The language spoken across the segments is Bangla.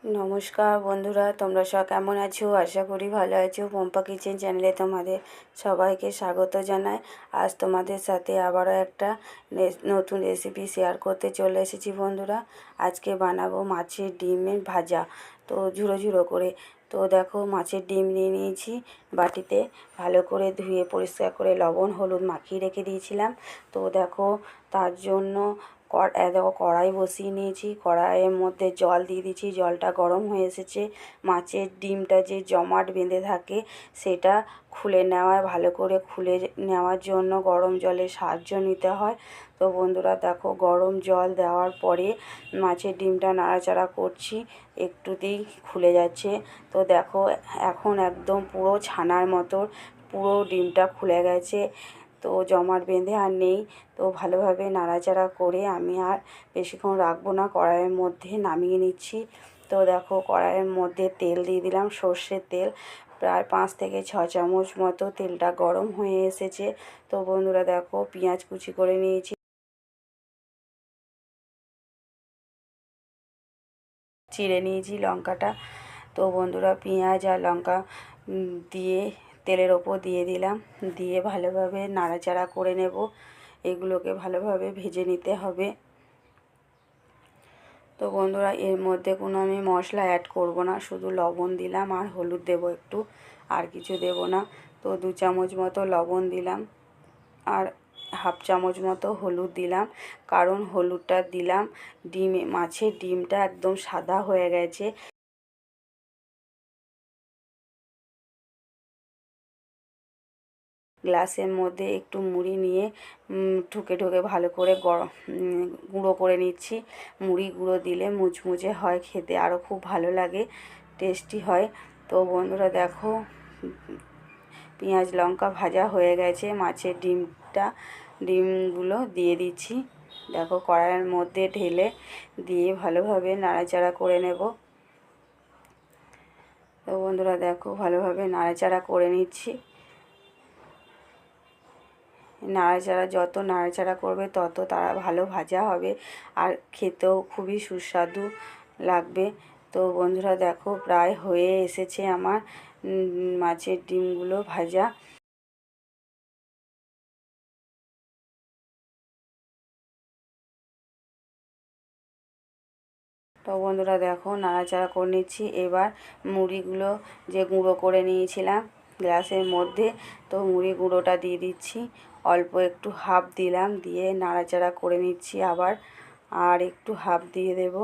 নমস্কার বন্ধুরা, তোমরা সব কেমন আছো? আশা করি ভালো আছো। পম্পা কিচেন চ্যানেলে তোমাদের সবাইকে স্বাগত জানাই। আজ তোমাদের সাথে আবারও একটা নতুন রেসিপি শেয়ার করতে চলে এসেছি বন্ধুরা। আজকে বানাবো মাছের ডিমের ভাজা, তো ঝুড়ো ঝুড়ো করে। তো দেখো, মাছের ডিম নিয়ে নিয়েছি বাটিতে, ভালো করে ধুয়ে পরিষ্কার করে লবণ হলুদ মাখিয়ে রেখে দিয়েছিলাম। তো দেখো, তার জন্য দেখো কড়াই বসিয়ে নিয়েছি। কড়াইয়ের মধ্যে জল দিয়ে দিয়েছি, জলটা গরম হয়ে এসেছে। মাছের ডিমটা যে জমাট বেঁধে থাকে সেটা খুলে নেওয়ায়, ভালো করে খুলে নেওয়ার জন্য গরম জলের সাহায্য নিতে হয়। তো বন্ধুরা দেখো, গরম জল দেওয়ার পরে মাছের ডিমটা নাড়াচাড়া করছি, একটুতেই খুলে যাচ্ছে। তো দেখো, এখন একদম পুরো ছানার মতো পুরো ডিমটা খুলে গেছে, তো জমাট বেঁধে আর নেই। তো ভালোভাবে নাড়াচাড়া করে আমি আর বেশিক্ষণ রাখবো না, কড়াইয়ের মধ্যে নামিয়ে নিচ্ছি। তো দেখো, কড়াইয়ের মধ্যে তেল দিয়ে দিলাম, সর্ষের তেল, প্রায় 5 থেকে 6 চামচ মতো। তেলটা গরম হয়ে এসেছে। তো বন্ধুরা দেখো, পেঁয়াজ কুচি করে নিয়েছি, চিড়ে নিয়েছি লঙ্কাটা। তো বন্ধুরা, পেঁয়াজ আর লঙ্কা দিয়ে তেলের ওপর দিয়ে দিলাম, দিয়ে ভালোভাবে নাড়াচাড়া করে নেব। এগুলোকে ভালোভাবে ভেজে নিতে হবে। তো বন্ধুরা, এর মধ্যে কোনো আমি মশলা অ্যাড করব না, শুধু লবণ দিলাম আর হলুদ দেব একটু, আর কিছু দেব না। তো 2 চামচ মতো লবণ দিলাম আর হাফ চামচ মতো হলুদ দিলাম, কারণ হলুদটা দিলাম মাছের ডিমটা একদম সাদা হয়ে গেছে। গ্লাসের মধ্যে একটু মুড়ি নিয়ে ঠুকে ঠুকে ভালো করে গুঁড়ো করে নিচ্ছি। মুড়ি গুঁড়ো দিলে মুচমুচে হয়, খেতে আরও খুব ভালো লাগে, টেস্টি হয়। তো বন্ধুরা দেখো, পেঁয়াজ লঙ্কা ভাজা হয়ে গেছে, মাছের ডিমগুলো দিয়ে দিচ্ছি। দেখো, কড়াইয়ের মধ্যে ঢেলে দিয়ে ভালোভাবে নাড়াচাড়া করে নেব। তো বন্ধুরা দেখো, ভালোভাবে নাড়াচাড়া করে নিচ্ছি। যত নাড়াচাড়া করবে তত তারা ভালো ভাজা হবে, আর খেতেও খুবই সুস্বাদু লাগবে। তো বন্ধুরা দেখো, প্রায় হয়ে এসেছে আমার মাছের ডিমগুলো ভাজা। তো বন্ধুরা দেখো, নাড়াচাড়া করে নিচ্ছি। এবার মুড়িগুলো যে গুঁড়ো করে নিয়েছিলাম গ্লাসের মধ্যে, তো মুড়ি গুঁড়োটা দিয়ে দিচ্ছি। অল্প একটু হাফ দিলাম, দিয়ে নাড়াচাড়া করে নিচ্ছি আবার, আর একটু হাফ দিয়ে দেব।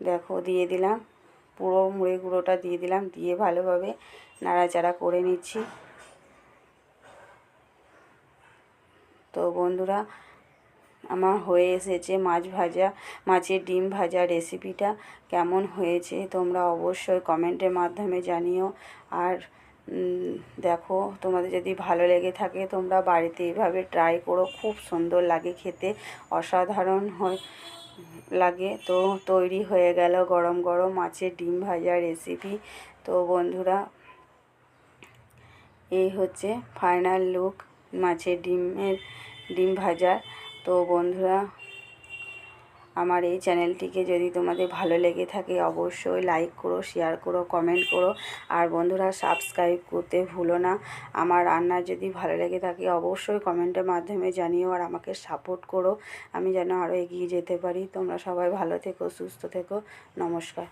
দেখো, দিয়ে দিলাম, পুরো মুড়ি গুঁড়োটা দিয়ে দিলাম, দিয়ে ভালোভাবে নাড়াচাড়া করে নিচ্ছি। তো বন্ধুরা, আমার হয়ে এসেছে মাছের ডিম ভাজা রেসিপিটা। কেমন হয়েছে তোমরা অবশ্যই কমেন্টের মাধ্যমে জানিও। আর দেখো, তোমাদের যদি ভালো লেগে থাকে তোমরা বাড়িতে এইভাবে ট্রাই করো, খুব সুন্দর লাগে খেতে, অসাধারণ লাগে। তো তৈরি হয়ে গেল গরম গরম মাছের ডিম ভাজা রেসিপি। তো বন্ধুরা, এই হচ্ছে ফাইনাল লুক মাছের ডিম ভাজার। তো বন্ধুরা, আমার এই চ্যানেলটিকে যদি তোমাদের ভালো লেগে থাকে অবশ্যই লাইক করো, শেয়ার করো, কমেন্ট করো, আর বন্ধুরা সাবস্ক্রাইব করতে ভুলো না। আমার রান্না যদি ভালো লেগে থাকে অবশ্যই কমেন্টের মাধ্যমে জানিও, আর আমাকে সাপোর্ট করো, আমি যেন আরও এগিয়ে যেতে পারি। তোমরা সবাই ভালো থেকো, সুস্থ থেকো। নমস্কার।